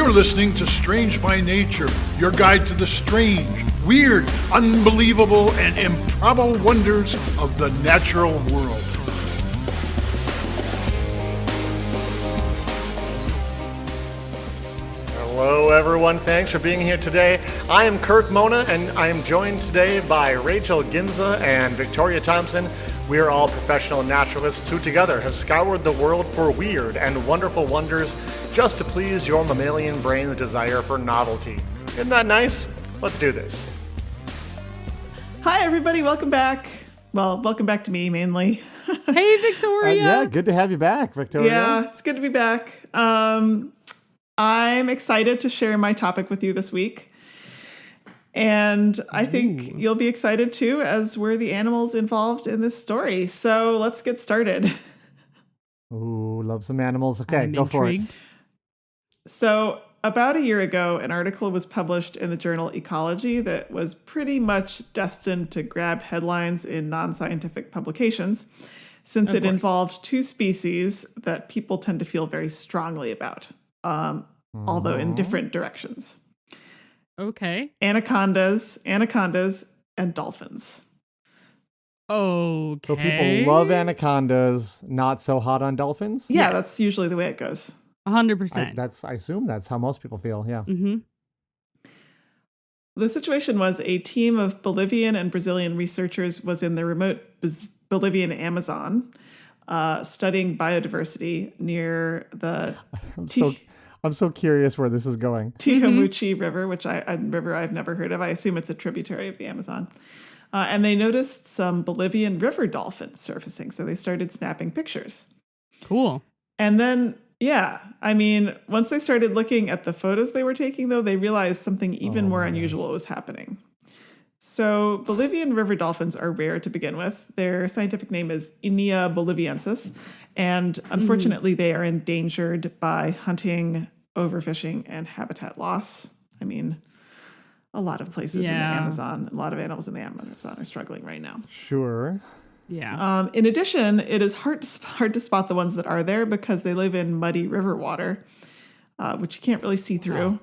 You're listening to Strange by Nature, your guide to the strange, weird, unbelievable, and improbable wonders of the natural world. Hello, everyone. Thanks for being here today. I am Kirk Mona, and I am joined today by Rachel Ginza and Victoria Thompson. We are all professional naturalists who together have scoured the world for weird and wonderful wonders just to please your mammalian brain's desire for novelty. Isn't that nice? Let's do this. Hi, everybody. Welcome back. Well, welcome back to me, mainly. Hey, Victoria. Yeah, good to have you back, Victoria. Yeah, it's good to be back. I'm excited to share my topic with you this week. And I think you'll be excited too, as we're the animals involved in this story. So let's get started. Ooh, love some animals. Okay, I'm go intrigued. for it. So about a year ago, an article was published in the journal Ecology that was pretty much destined to grab headlines in non-scientific publications, since it involved two species that people tend to feel very strongly about, although in different directions. Okay. Anacondas, and dolphins. Okay. So people love anacondas, not so hot on dolphins? Yeah, that's usually the way it goes. 100%. I assume that's how most people feel, yeah. Mm-hmm. The situation was a team of Bolivian and Brazilian researchers was in the remote Bolivian Amazon studying biodiversity near the I'm so curious where this is going. Tihamuchi River, which river I've never heard of. I assume it's a tributary of the Amazon. And they noticed some Bolivian river dolphins surfacing, so they started snapping pictures. Cool. And then, once they started looking at the photos they were taking, though, they realized something even more unusual was happening. So Bolivian river dolphins are rare to begin with. Their scientific name is Inia boliviensis, and unfortunately they are endangered by hunting, overfishing, and habitat loss. I mean, a lot of places in the Amazon, a lot of animals in the Amazon are struggling right now. Sure. Yeah. In addition, it is hard to spot the ones that are there because they live in muddy river water, which you can't really see through.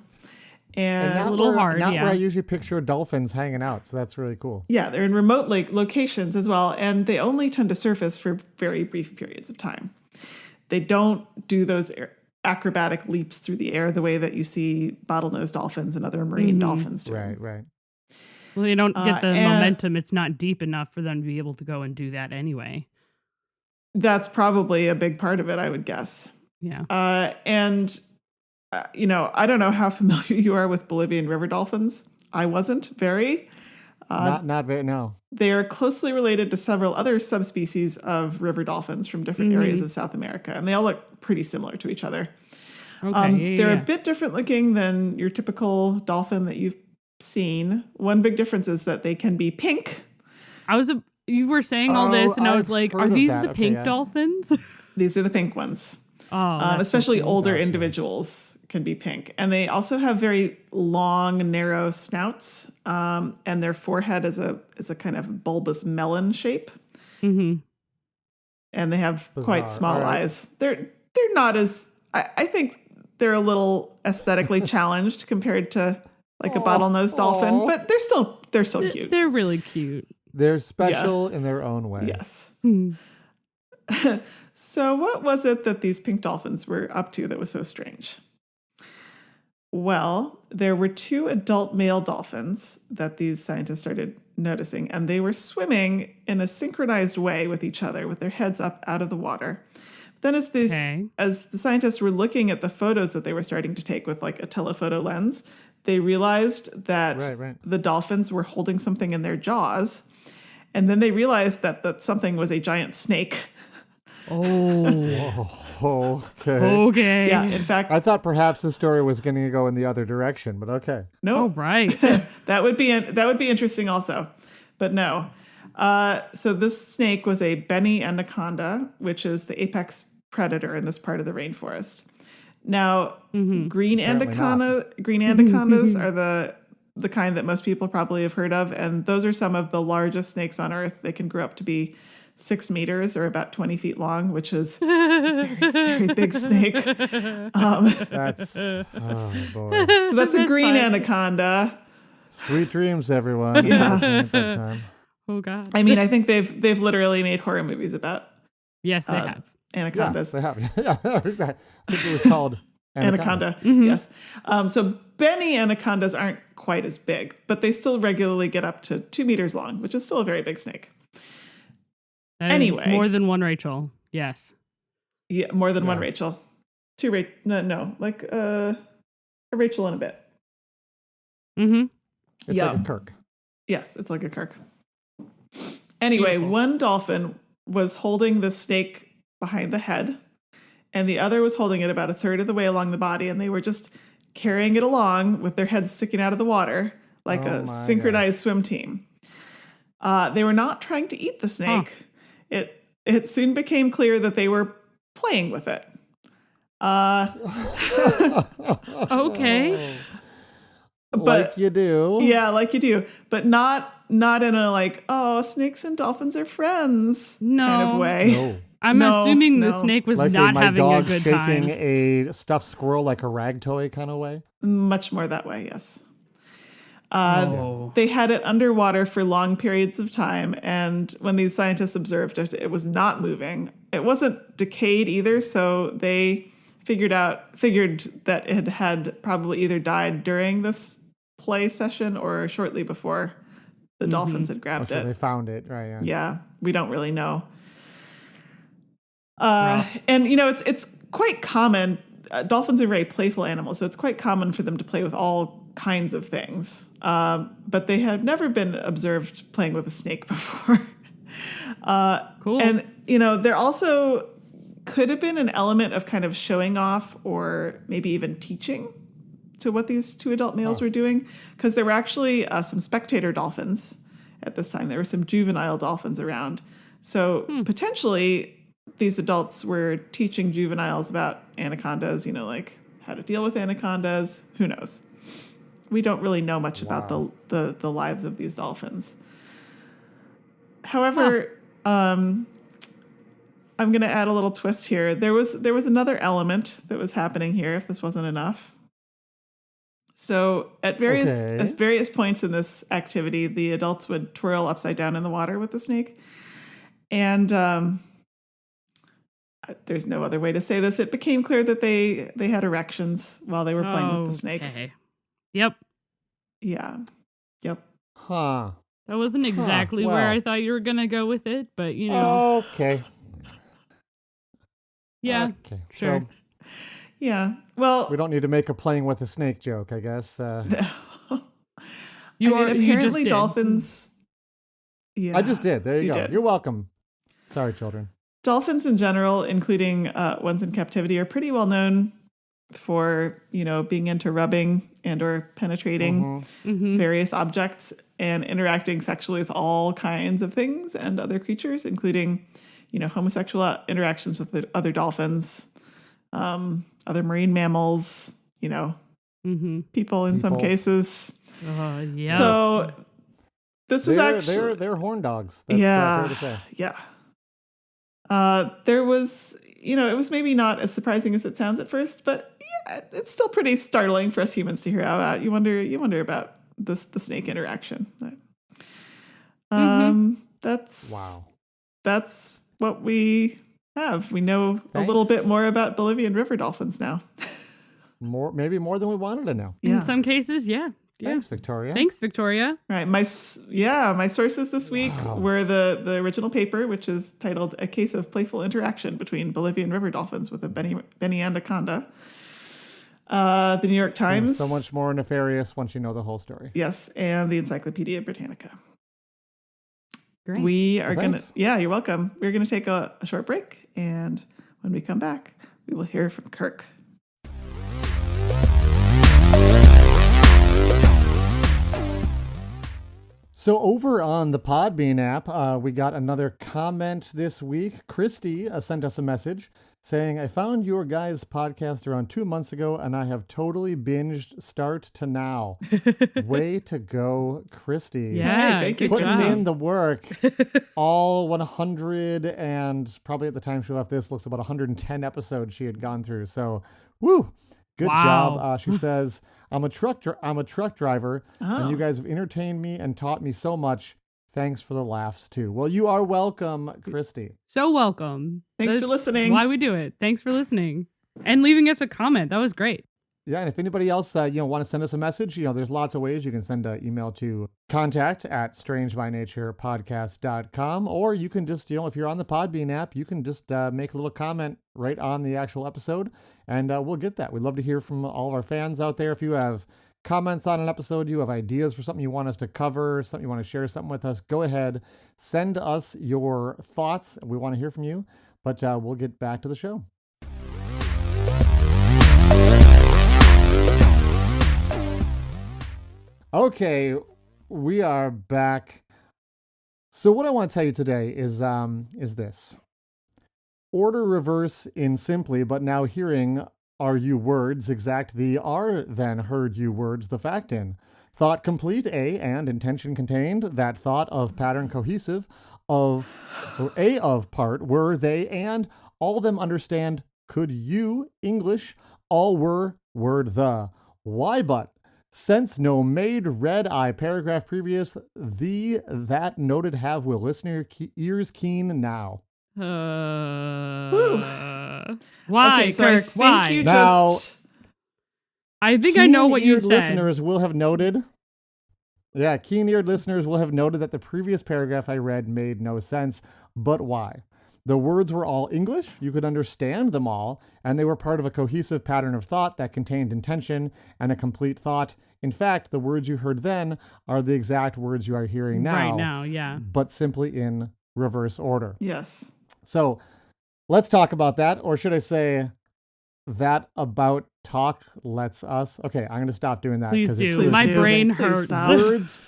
And not a little where, hard, Not yeah. where I usually picture dolphins hanging out, so that's really cool. yeah, they're in remote locations as well, and they only tend to surface for very brief periods of time. They don't do those acrobatic leaps through the air the way that you see bottlenose dolphins and other marine dolphins do. Right. Well, you don't get the momentum. It's not deep enough for them to be able to go and do that anyway. That's probably a big part of it, I would guess. Yeah. I don't know how familiar you are with Bolivian river dolphins. I wasn't very. Not very, no. They are closely related to several other subspecies of river dolphins from different areas of South America, and they all look pretty similar to each other. Okay. They're a bit different looking than your typical dolphin that you've seen. One big difference is that they can be pink. You were saying all this, and I was like, are these the pink dolphins? These are the pink ones. Oh, especially older individuals can be pink. And they also have very long, narrow snouts, and their forehead is a kind of bulbous melon shape. Mm-hmm. And they have quite small right. eyes. They're not as... I think they're a little aesthetically challenged compared to like a bottlenose dolphin, but they're still cute. They're really cute. They're special in their own way. Yes. Hmm. So what was it that these pink dolphins were up to that was so strange? Well, there were two adult male dolphins that these scientists started noticing, and they were swimming in a synchronized way with each other with their heads up out of the water. Then as the scientists were looking at the photos that they were starting to take with like a telephoto lens, they realized that the dolphins were holding something in their jaws. And then they realized that something was a giant snake. Oh, okay. Okay. Yeah, in fact... I thought perhaps the story was going to go in the other direction, but okay. No. Oh, right. That would be interesting also. But no. So this snake was a Beni anaconda, which is the apex predator in this part of the rainforest. Now, green anacondas are the the kind that most people probably have heard of. And those are some of the largest snakes on Earth. They can grow up to be 6 meters or about 20 feet long, which is a very, very big snake. That's, oh boy. So that's a green fine. anaconda. Sweet dreams, everyone. Yeah. At that time. Oh God. I mean, I think they've literally made horror movies about Yes, they have. anacondas. Yeah, they have. Yeah, exactly. I think it was called Anaconda. Yes. So Benny anacondas aren't quite as big, but they still regularly get up to 2 meters long, which is still a very big snake. That is Anyway. more than one Rachel. Yes. Yeah, more than one Yeah. Rachel. Like a Rachel and a bit. Mm-hmm. It's Yeah. like a Kirk. Yes, it's like a Kirk. Anyway, Beautiful. one dolphin was holding the snake behind the head, and the other was holding it about a third of the way along the body, and they were just carrying it along with their heads sticking out of the water like Oh a my synchronized swim team. They were not trying to eat the snake. It soon became clear that they were playing with it. Okay. Like you do. Yeah, like you do, but not in a like, oh, snakes and dolphins are friends kind of No. way. No. I'm No, assuming the no. snake was Like not my having a dog good shaking time. a stuffed squirrel like a rag toy kind of way. Much more that way, yes. Oh. They had it underwater for long periods of time, and when these scientists observed it, it was not moving. It wasn't decayed either, so they figured that it had probably either died during this play session or shortly before the dolphins had grabbed So it. they found it, right? Yeah. Yeah, we don't really know. Rough. And it's quite common. Dolphins are very playful animals, so it's quite common for them to play with all kinds of things. But they have never been observed playing with a snake before. Cool. And there also could have been an element of kind of showing off or maybe even teaching to what these two adult males were doing, because there were actually some spectator dolphins at this time. There were some juvenile dolphins around. So potentially these adults were teaching juveniles about anacondas, like how to deal with anacondas. Who knows? We don't really know much about the lives of these dolphins. However, I'm going to add a little twist here. There was another element that was happening here, if this wasn't enough. So at various points in this activity, the adults would twirl upside down in the water with the snake. And there's no other way to say this. It became clear that they had erections while they were playing with the snake. Okay. Yep. Yeah. Yep. Huh. That wasn't exactly where well. I thought you were going to go with it, but Okay. yeah, Okay. sure. So Yeah. Well, we don't need to make a playing with a snake joke, I guess. apparently did. dolphins. Yeah. I just did. There you go. did. You're welcome. Sorry, children. Dolphins in general, including ones in captivity, are pretty well known for being into rubbing and or penetrating Mhm. various objects and interacting sexually with all kinds of things and other creatures, including homosexual interactions with the other dolphins, other marine mammals, people in some People. cases. Yeah. So this was actually they're horn dogs. That's fair to say. Yeah. There was, it was maybe not as surprising as it sounds at first, but yeah, it's still pretty startling for us humans to hear about. You wonder about the snake interaction. That's Wow. That's what we have. We know a little bit more about Bolivian river dolphins now. Maybe more than we wanted to know. Yeah. In some cases, yeah. Thanks, Victoria. Thanks, Victoria. Right. My sources this week were the original paper, which is titled "A Case of Playful Interaction Between Bolivian River Dolphins with a Benny Anaconda." The New York Times. So much more nefarious once you know the whole story. Yes, and the Encyclopedia Britannica. Great. We are going to, thanks. you're welcome. We're going to take a short break, and when we come back, we will hear from Kirk. So over on the Podbean app, we got another comment this week. Christy sent us a message saying, I found your guys' podcast around 2 months ago, and I have totally binged start to now. Way to go, Christy. Yeah, Hey, thank you, Putting Christy. in the work. All 100 and probably at the time she left this, looks about 110 episodes she had gone through. So, woo, good Wow. job. She says, I'm a truck driver, and you guys have entertained me and taught me so much. Thanks for the laughs too. Well, you are welcome, Christy. So welcome. Thanks for listening. Why we do it. Thanks for listening and leaving us a comment. That was great. Yeah, and if anybody else want to send us a message, there's lots of ways. You can send an email to contact@strangebynaturepodcast.com, or you can just, if you're on the Podbean app, you can just make a little comment right on the actual episode, and we'll get that. We'd love to hear from all of our fans out there. If you have comments on an episode, you have ideas for something you want us to cover, something you want to share something with us, go ahead, send us your thoughts. We want to hear from you, but we'll get back to the show. Okay, we are back. So what I want to tell you today is this. Order reverse in simply, but now hearing are you words exact the are then heard you words the fact in. Thought complete, A, and intention contained, that thought of pattern cohesive, of, or A of part, were they, and all them understand, could you, English, all were, word the. Why but? Sense no made read I paragraph previous, the that noted have will listener ears keen now. Why, Okay, so Kirk? I think Why? you Now- just... I think I know what you Keen-eared said. listeners will have noted. Yeah, keen-eared listeners will have noted that the previous paragraph I read made no sense. But why? The words were all English, you could understand them all, and they were part of a cohesive pattern of thought that contained intention and a complete thought. In fact, the words you heard then are the exact words you are hearing now. Right now, yeah. But simply in reverse order. Yes. So let's talk about that, or should I say that about talk lets us? Okay, I'm going to stop doing that. Please 'cause it's do. really My brain Please hurts. stop. Words.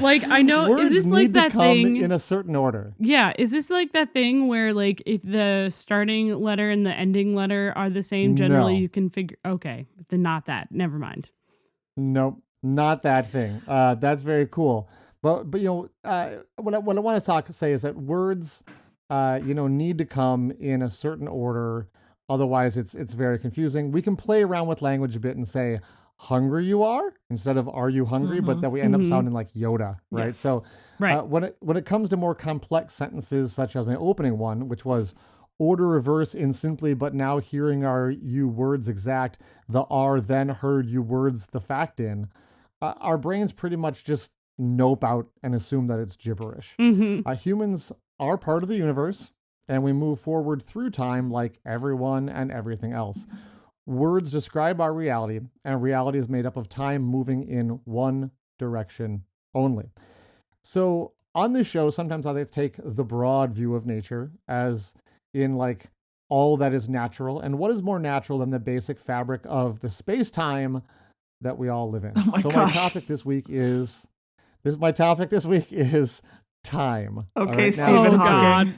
Like, I know, Words is this need like to that come thing? in a certain order. Yeah, is this like that thing where, like, if the starting letter and the ending letter are the same, generally No. you can figure. Okay, then not that. Never mind. Nope, not that thing. That's very cool. But what I want to say is that words, need to come in a certain order. Otherwise, it's very confusing. We can play around with language a bit and say, hungry you are instead of are you hungry, but then we end up sounding like Yoda, right? Yes. So Right. when it comes to more complex sentences, such as my opening one, which was order reverse in simply, but now hearing are you words exact, the are then heard you words the fact in, our brains pretty much just nope out and assume that it's gibberish. Humans are part of the universe, and we move forward through time like everyone and everything else. Words describe our reality, and reality is made up of time moving in one direction only. So on this show, sometimes I like to take the broad view of nature as in like all that is natural, and what is more natural than the basic fabric of the space-time that we all live in. Oh my so gosh. my topic this week is time. All Okay, right, now- Stephen Oh Hawking.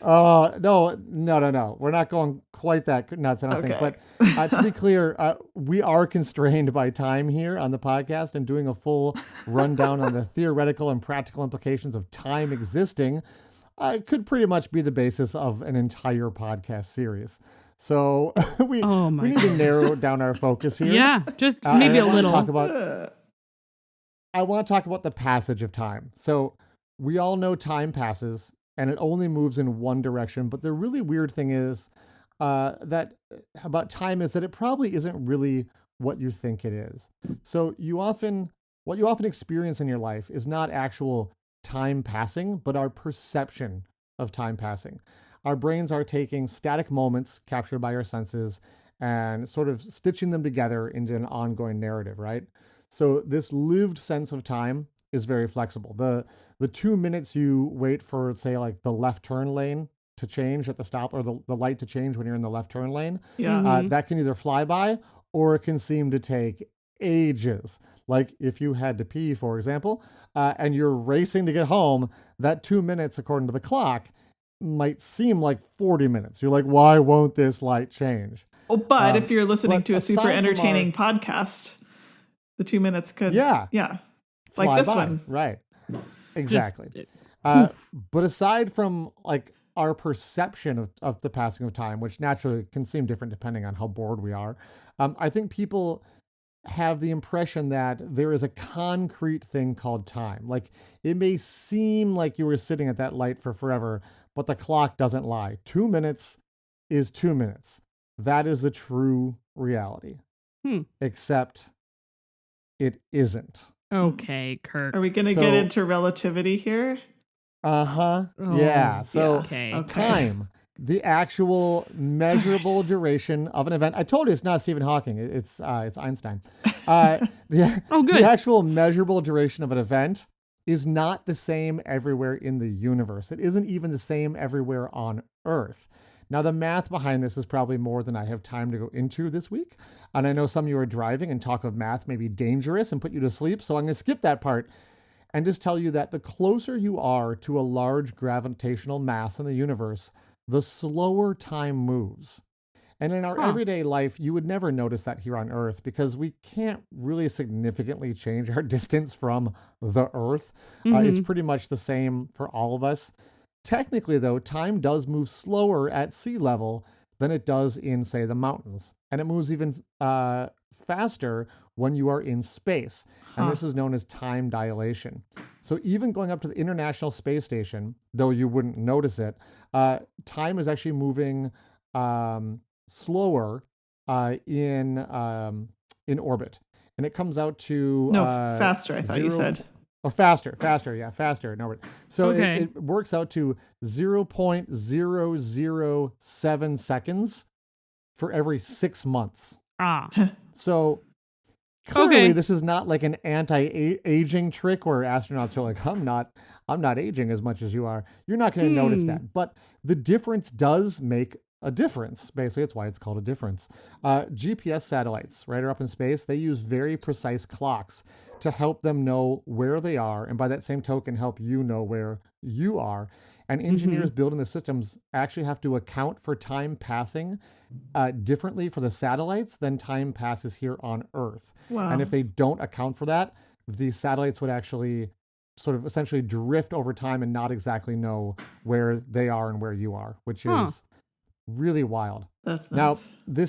God. No. We're not going quite that nuts, I don't think. Okay. But to be clear, we are constrained by time here on the podcast, and doing a full rundown on the theoretical and practical implications of time existing could pretty much be the basis of an entire podcast series. So we Oh my need to narrow down our focus here. Yeah, just And maybe I a wanna little. I want to talk about the passage of time. So we all know time passes and it only moves in one direction. But the really weird thing is that about time is that it probably isn't really what you think it is. So what you often experience in your life is not actual time passing, but our perception of time passing. Our brains are taking static moments captured by our senses and sort of stitching them together into an ongoing narrative, right? So this lived sense of time is very flexible. The 2 minutes you wait for, say, like the left turn lane to change at the stop, or the light to change when you're in the left turn lane, Yeah. that can either fly by or it can seem to take ages. Like if you had to pee, for example, and you're racing to get home, that 2 minutes, according to the clock, might seem like 40 minutes. You're like, why won't this light change? Oh, but if you're listening to a super entertaining podcast, the 2 minutes could, like this one. Right. Exactly. But aside from like our perception of the passing of time, which naturally can seem different depending on how bored we are, I think people have the impression that there is a concrete thing called time. Like it may seem like you were sitting at that light for forever, but the clock doesn't lie. 2 minutes is 2 minutes. That is the true reality. Except it isn't. Okay, Kirk. Are we going to get into relativity here? Yeah. So time, the actual measurable duration of an event. I told you it's not Stephen Hawking. It's Einstein. The actual measurable duration of an event is not the same everywhere in the universe. It isn't even the same everywhere on Earth. Now, the math behind this is probably more than I have time to go into this week. And I know some of you are driving and talk of math may be dangerous and put you to sleep. So I'm going to skip that part and just tell you that the closer you are to a large gravitational mass in the universe, the slower time moves. And in our everyday life, you would never notice that here on Earth because we can't really significantly change our distance from the Earth. It's pretty much the same for all of us. Technically, though, time does move slower at sea level than it does in, say, the mountains. And it moves even faster when you are in space. And this is known as time dilation. So even going up to the International Space Station, though you wouldn't notice it, time is actually moving slower in orbit. And it comes out to... faster, I thought you said. Or faster, in orbit. So it works out to 0.007 seconds for every 6 months. So clearly this is not like an anti-aging trick where astronauts are like, I'm not aging as much as you are. You're not going to notice that. But the difference does make a difference. Basically, it's why it's called a difference. GPS satellites, right, are up in space. They use very precise clocks to help them know where they are, and by that same token, help you know where you are. And engineers building the systems actually have to account for time passing differently for the satellites than time passes here on Earth. Wow. And if they don't account for that, the satellites would actually sort of essentially drift over time and not exactly know where they are and where you are, which is really wild. That's nuts. Now,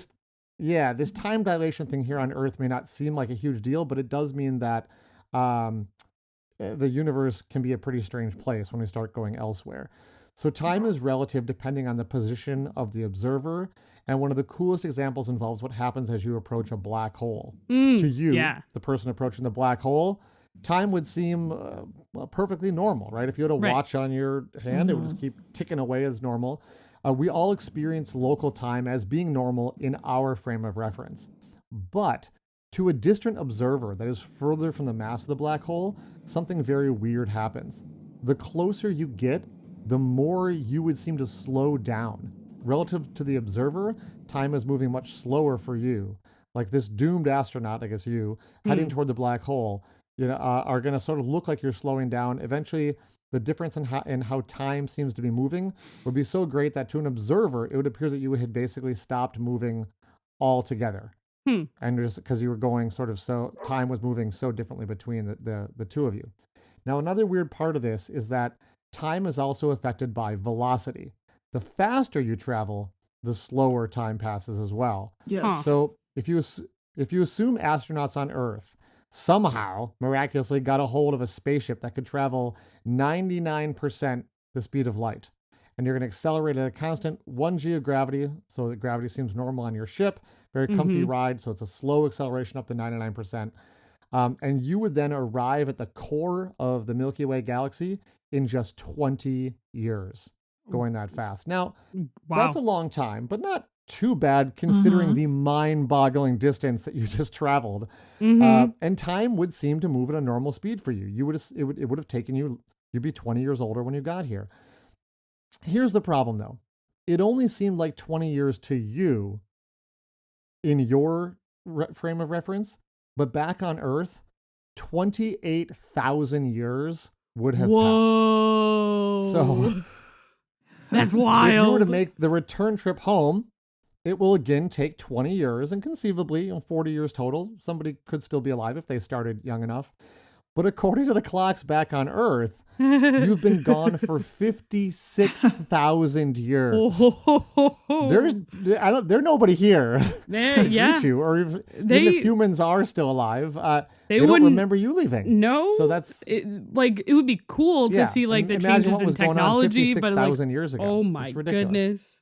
this time dilation thing here on Earth may not seem like a huge deal, but it does mean that the universe can be a pretty strange place when we start going elsewhere. So time is relative depending on the position of the observer. And one of the coolest examples involves what happens as you approach a black hole. To you, the person approaching the black hole, time would seem perfectly normal, right? If you had a watch on your hand, it would just keep ticking away as normal. We all experience local time as being normal in our frame of reference. But to a distant observer that is further from the mass of the black hole, something very weird happens. The closer you get, the more you would seem to slow down. Relative to the observer, time is moving much slower for you. Like this doomed astronaut, I guess you, heading toward the black hole, are going to sort of look like you're slowing down. Eventually, the difference in how time seems to be moving would be so great that to an observer, it would appear that you had basically stopped moving altogether. And just because you were going time was moving so differently between the two of you. Now, another weird part of this is that time is also affected by velocity. The faster you travel, the slower time passes as well. Yes. So if you assume astronauts on Earth somehow miraculously got a hold of a spaceship that could travel 99% the speed of light, and you're going to accelerate at a constant 1g of gravity, so that gravity seems normal on your ship, very comfy ride, so it's a slow acceleration up to 99%, and you would then arrive at the core of the Milky Way galaxy in just 20 years, going that fast. Now, that's a long time, but not too bad considering the mind-boggling distance that you just traveled. And time would seem to move at a normal speed for you. It would have taken you, you'd be 20 years older when you got here. Here's the problem though. It only seemed like 20 years to you in your frame of reference, But back on Earth, 28,000 years would have Whoa. passed. So that's if you were wild. to make the return trip home, it will again take 20 years and conceivably 40 years total. Somebody could still be alive if they started young enough. But according to the clocks back on Earth, you've been gone for 56,000 years. There's nobody here to greet you, or even if humans are still alive, they don't remember you leaving. No, so that's it would be cool to see like the changes in technology, but like 56,000 years ago. Oh my goodness.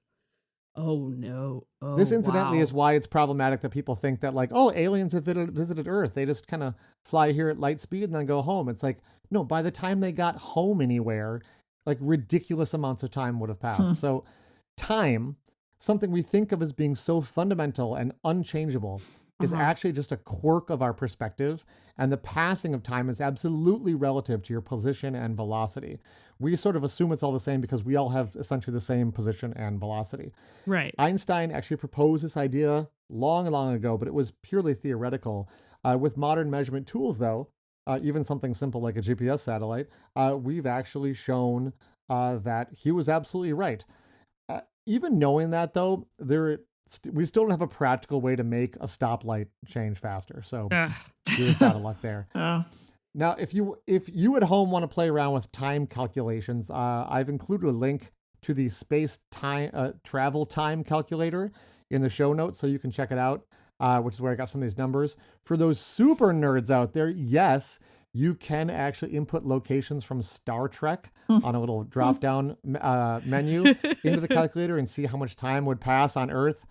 Oh no. Oh, this incidentally is why it's problematic that people think that like, oh, aliens have visited Earth. They just kind of fly here at light speed and then go home. It's like, no, by the time they got home anywhere, like ridiculous amounts of time would have passed. So time, something we think of as being so fundamental and unchangeable, is actually just a quirk of our perspective. And the passing of time is absolutely relative to your position and velocity. We sort of assume it's all the same because we all have essentially the same position and velocity. Right. Einstein actually proposed this idea long, long ago, but it was purely theoretical. With modern measurement tools, though, even something simple like a GPS satellite, we've actually shown that he was absolutely right. Even knowing that, though, we still don't have a practical way to make a stoplight change faster. So you're just out of luck there. Now, if you at home want to play around with time calculations, I've included a link to the space time travel time calculator in the show notes, so you can check it out, which is where I got some of these numbers. For those super nerds out there, yes, you can actually input locations from Star Trek on a little drop-down menu into the calculator and see how much time would pass on Earth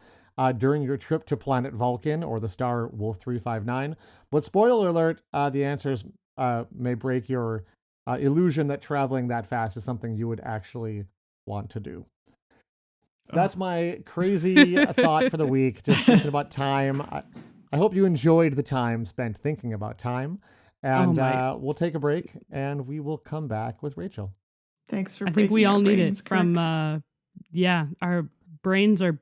during your trip to planet Vulcan or the star Wolf 359. But spoiler alert, the answers may break your illusion that traveling that fast is something you would actually want to do. That's my crazy thought for the week, just thinking about time. I hope you enjoyed the time spent thinking about time. And we'll take a break, and we will come back with Rachel. Thanks for I think we all need it Kirk. from, our brains are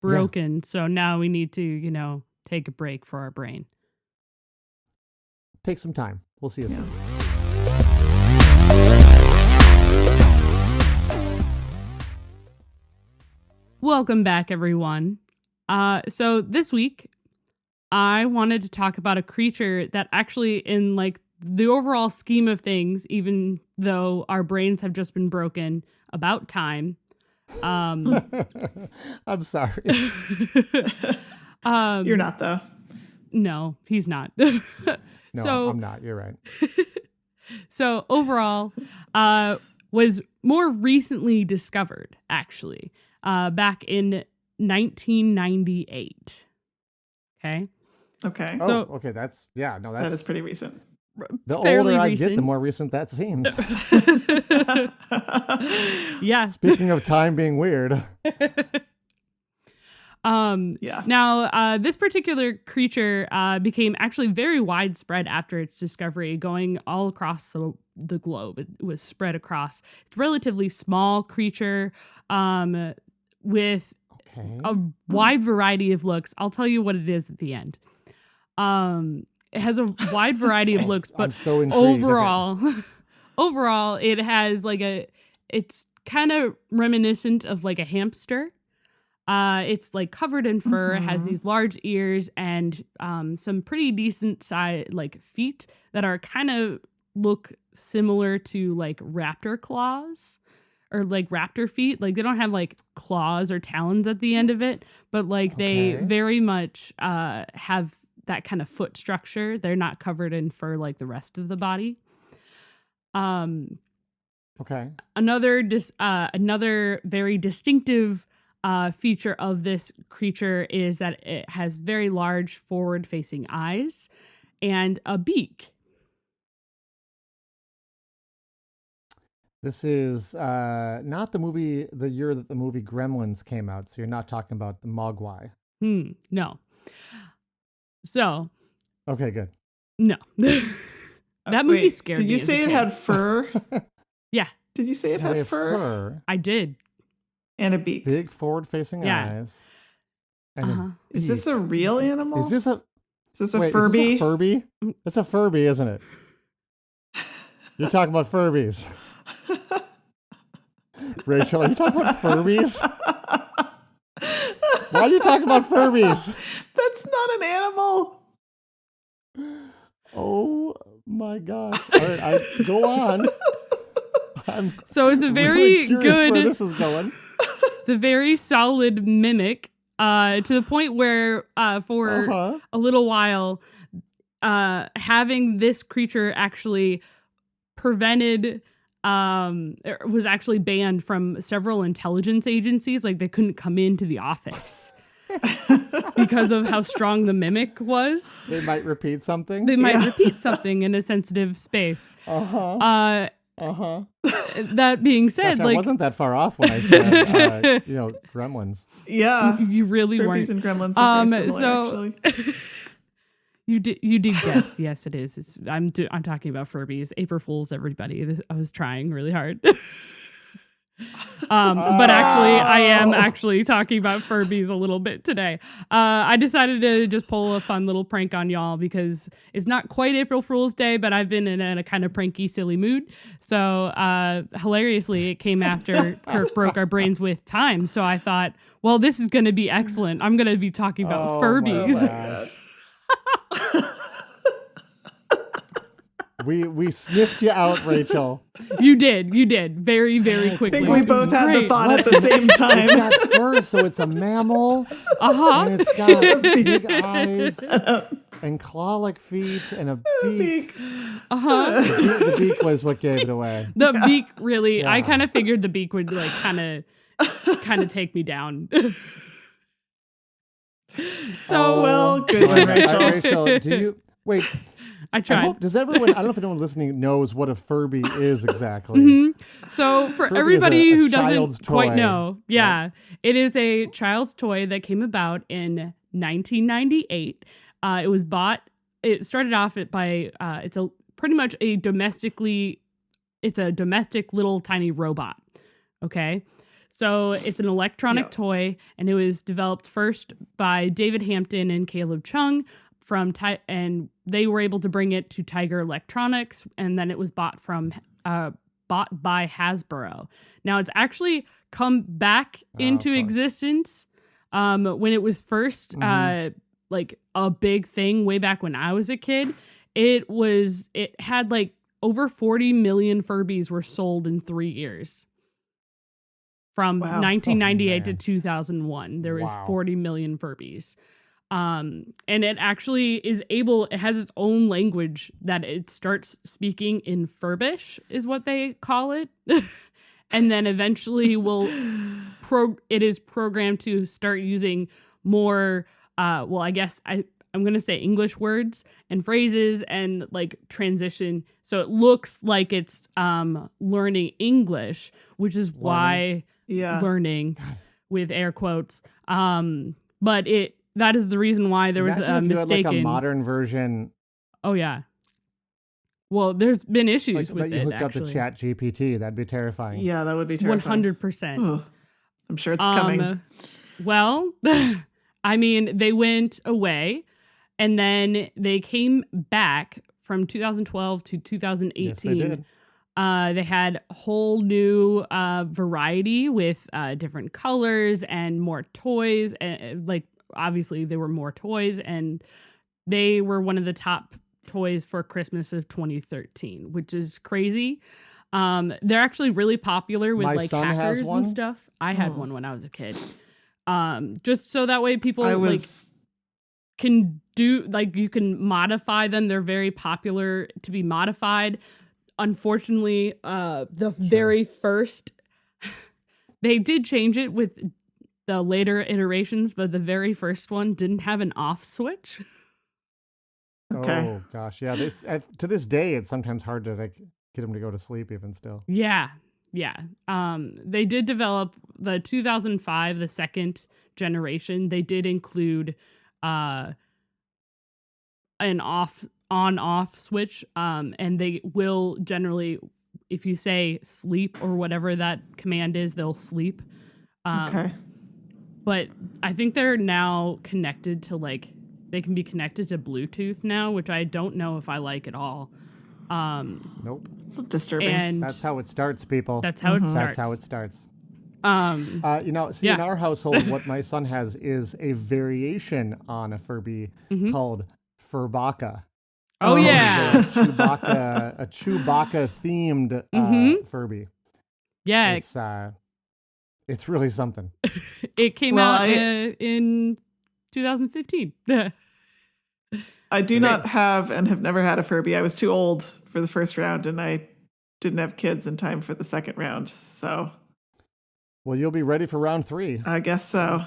broken. Yeah. So now we need to, take a break for our brain. Take some time. We'll see you soon. Welcome back, everyone. So this week, I wanted to talk about a creature that actually, in like the overall scheme of things, even though our brains have just been broken about time. I'm sorry. You're not, though. No, he's not. No, I'm not. You're right. So overall, was more recently discovered, actually, back in 1998. Okay. Okay. Oh, so, okay. That is pretty recent. The older I get, the more recent that seems. Yeah. Speaking of time being weird. Now, this particular creature became actually very widespread after its discovery, going all across the globe. It was spread across. It's a relatively small creature with a wide variety of looks. I'll tell you what it is at the end. It has a wide variety of looks, but so intrigued. overall, it has it's kind of reminiscent of like a hamster. It's like covered in fur, has these large ears and some pretty decent size feet that are kind of look similar to like raptor claws or like raptor feet. Like they don't have like claws or talons at the end of it, but they very much have that kind of foot structure. They're not covered in fur like the rest of the body. Another very distinctive feature of this creature is that it has very large forward-facing eyes and a beak. This is not the year that the movie Gremlins came out, so you're not talking about the Mogwai. No. So. Okay, good. No. That movie scared me. Did you say it had fur? Yeah. Did you say it had fur? I did. And a beak. Big forward-facing eyes. And Is this a real animal? Is this a... Is this a Wait, Furby? Is this a Furby? It's a Furby, isn't it? You're talking about Furbies. Rachel, are you talking about Furbies? Why are you talking about Furbies? That's not an animal. Oh my gosh. All right, go on. So it's a very really curious good. where this is going. It's a very solid mimic, to the point where for a little while, having this creature actually prevented, was actually banned from several intelligence agencies. Like they couldn't come into the office because of how strong the mimic was. They might repeat something. They might repeat something in a sensitive space. That being said, Gosh, I wasn't that far off when I said, Gremlins. Yeah. You really Furbies weren't. and Gremlins are very similar, actually. You did guess. Yes, it is. I'm talking about Furbies. April Fools, everybody. I was trying really hard. But actually, I am actually talking about Furbies a little bit today. I decided to just pull a fun little prank on y'all because it's not quite April Fool's Day, but I've been in a kind of pranky, silly mood. So hilariously, it came after Kirk broke our brains with time. So I thought, well, this is going to be excellent. I'm going to be talking about Furbies. My gosh. We sniffed you out, Rachel. You did. Very, very quickly. I think we both had the thought at the same It's time. got fur, so it's a mammal. And it's got big eyes and claw-like feet and a beak. The beak was what gave it away. The beak really, Yeah. I kind of figured the beak would like kind of take me down. So well, good one, Rachel. Rachel, do you wait? I tried. Does everyone? I don't know if anyone listening knows what a Furby is exactly. So for Furby everybody is a who child's doesn't quite toy, know, it is a child's toy that came about in 1998. It was bought. It started off by it's a pretty much a domestic little tiny robot. Okay. So it's an electronic toy, and it was developed first by David Hampton and Caleb Chung and they were able to bring it to Tiger Electronics, and then it was bought by Hasbro. Now it's actually come back into existence when it was first like a big thing way back when I was a kid. It had like over 40 million Furbies were sold in 3 years. From 1998 to 2001, there was 40 million Furbies. And it actually it has its own language that it starts speaking in Furbish, is what they call it. And then eventually it is programmed to start using more, I guess I'm going to say English words and phrases and like transition. So it looks like it's learning English, which is why learning with air quotes. But that is the reason why there was a mistake. If you had like a modern version. Oh yeah. Well, there's been issues with that you hooked up to Chat GPT. That'd be terrifying. Yeah, that would be terrifying. 100%. I'm sure it's coming. Well, I mean, they went away, and then they came back from 2012 to 2018. Yes, they did. They had a whole new variety with different colors and more toys. And like, obviously, there were more toys, and they were one of the top toys for Christmas of 2013, which is crazy. They're actually really popular with like hackers and stuff. I had one when I was a kid. Just so that way people can do, like, you can modify them. They're very popular to be modified. Unfortunately, very first, they did change it with the later iterations, but the very first one didn't have an off switch. Okay. Oh gosh, yeah. To this day, it's sometimes hard to like get them to go to sleep even still. Yeah. They did develop the 2005, the second generation. They did include an on-off switch, and they will generally, if you say sleep or whatever that command is, they'll sleep. Okay. But I think they're now connected to like they can be connected to Bluetooth now, which I don't know if I like at all. Nope. It's disturbing. And That's how it starts, people. that's how it starts. That's how it starts. Yeah. In our household, what my son has is a variation on a Furby called Furbaka. Oh, yeah. A Chewbacca themed Furby. Yeah. It's really something. It came out in 2015. I do not have and have never had a Furby. I was too old for the first round, and I didn't have kids in time for the second round. So, Well, you'll be ready for round 3. I guess so.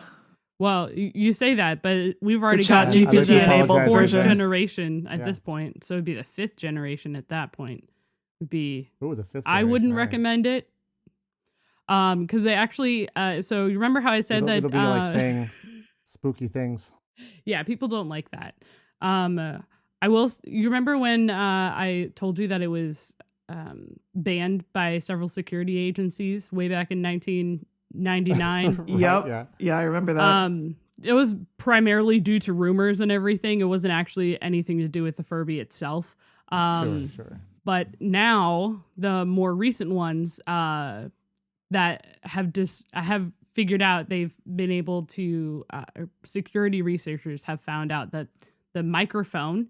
Well, you say that, but we've already Chat gotten to GPT the enabled fourth version. generation at Yeah. this point. So it'd be the 5th generation at that point. Would be. Ooh, the 5th. I wouldn't generation, right. recommend it. Because they actually. So you remember how I said that? It'll be like saying spooky things. Yeah, people don't like that. I will. You remember when I told you that it was banned by several security agencies way back in 1999? Right, Yep. Yeah, I remember that. It was primarily due to rumors and everything. It wasn't actually anything to do with the Furby itself. Sure. But now the more recent ones that have figured out, they've been able to, security researchers have found out that the microphone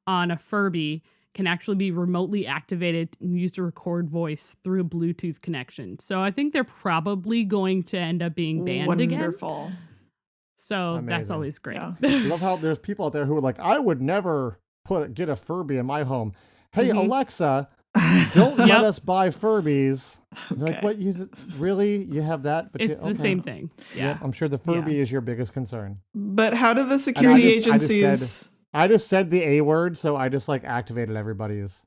on a Furby can actually be remotely activated and used to record voice through a Bluetooth connection. So I think they're probably going to end up being banned again. Wonderful. So that's Amazing. always great. Yeah. I love how there's people out there who are like, I would never get a Furby in my home. Hey, Alexa, don't let us buy Furbies. You're like, what? Really? You have that? But It's the same thing. Yeah. Yep, I'm sure the Furby is your biggest concern. But how do the security agencies... I just said the A word, so I just like activated everybody's,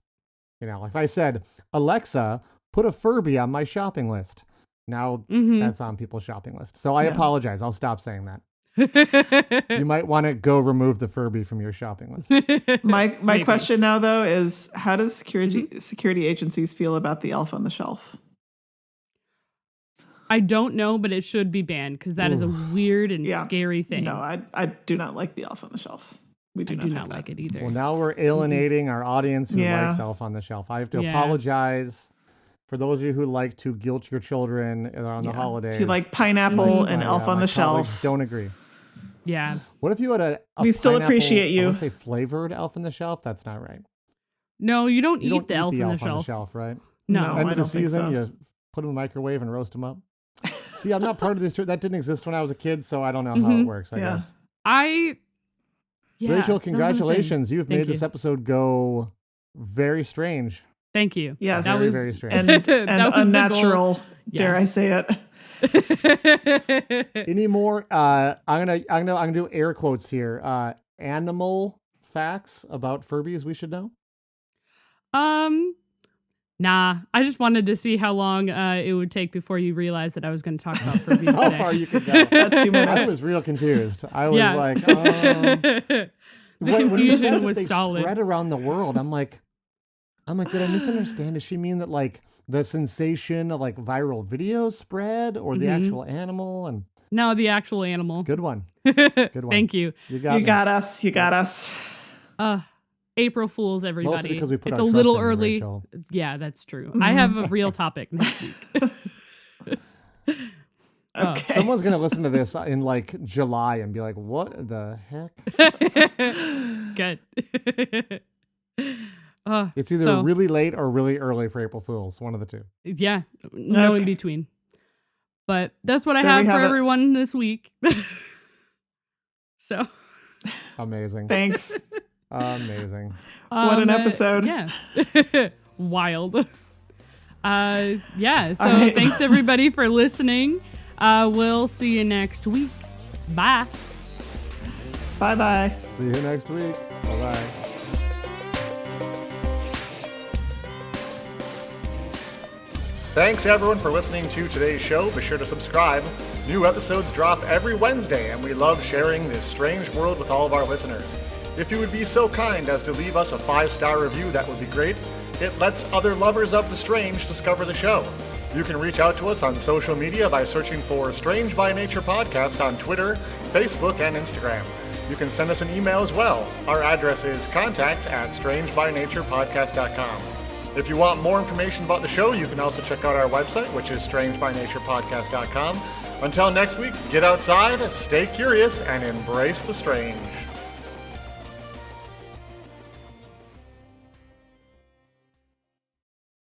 if I said, Alexa, put a Furby on my shopping list. Now that's on people's shopping list. So I apologize. I'll stop saying that. You might want to go remove the Furby from your shopping list. My question now, though, is how do security agencies feel about the elf on the shelf? I don't know, but it should be banned because that is a weird and scary thing. No, I do not like the elf on the shelf. We do not like it either. Well, now we're alienating our audience who likes Elf on the Shelf. I have to apologize for those of you who like to guilt your children on the holidays. If you like pineapple and Elf on the Shelf. Don't agree. Yeah. What if you had a we still appreciate you. I want to say flavored Elf on the Shelf? That's not right. No, you don't eat the Elf on the Shelf. Shelf. Right? No. End of I the don't think season, so. you put them in the microwave and roast them up. See, I'm not part of this. That didn't exist when I was a kid, so I don't know how it works, I guess. Rachel, congratulations. You've made this episode go very strange. Thank you. Yes. That was very strange. And that was unnatural, dare I say it. Any more? I'm gonna do air quotes here. Animal facts about Furbies we should know. Nah. I just wanted to see how long it would take before you realized that I was going to talk about Furbies How today. far you could go? 2 minutes. I was real confused. I was like, the confusion was they solid. spread around the world. I'm like, did I misunderstand? Does she mean that like the sensation of like viral videos spread, or the actual animal? And No, the actual animal. good one. Good one. Thank you. You got us. You got us. April Fools, everybody. Mostly because we put it's our a trust little in you, early. Rachel. Yeah, that's true. I have a real topic next week. Okay. Someone's gonna listen to this in like July and be like, "What the heck?" Good. It's either really late or really early for April Fools. One of the two. Yeah, no in between. But that's what I have for everyone this week. So amazing. Thanks. Amazing. What an episode. Yeah. Wild. So right. thanks everybody for listening. We'll see you next week. Bye. Bye-bye. See you next week. Bye-bye. Thanks everyone for listening to today's show. Be sure to subscribe. New episodes drop every Wednesday, and we love sharing this strange world with all of our listeners. If you would be so kind as to leave us a 5-star review, that would be great. It lets other lovers of the strange discover the show. You can reach out to us on social media by searching for Strange by Nature Podcast on Twitter, Facebook, and Instagram. You can send us an email as well. Our address is contact@strangebynaturepodcast.com. If you want more information about the show, you can also check out our website, which is strangebynaturepodcast.com. Until next week, get outside, stay curious, and embrace the strange.